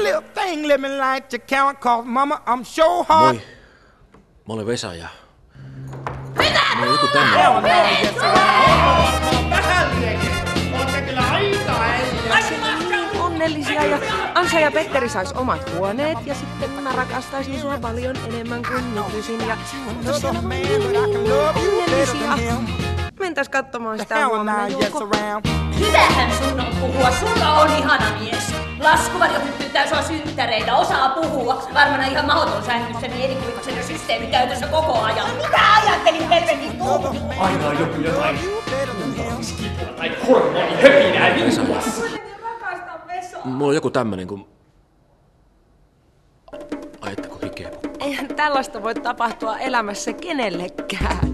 little thing living like you count, cause mama, I'm sure hard. Moi. Mä olen Vesa ja... Mitä? Mä oon joku tämmönen. Onnellisia ja Ansa ja Petteri sais omat huoneet ja sitten mä rakastaisin sua paljon enemmän kuin nykyisin ja siellä on niin onnellisia. Mentäis katsomaan sitä huomenna, Juuko. Hyvähän sun on puhua, sulla on ihana mies. Laskuvarjo hyppyttää sua synttäreitä, osaa puhua. Varmana ihan mahdoton sähkössä mielikuvituksena systeemi käytössä koko ajan. Mitä ajattelin helvetin tuu? Aina on joku jotain kuntoutuskipuja tai hormonihöpinää vinkulassa. Mulla on joku tämmönen kun... Ajatteko hikeä? Eihän tällaista voi tapahtua elämässä kenellekään.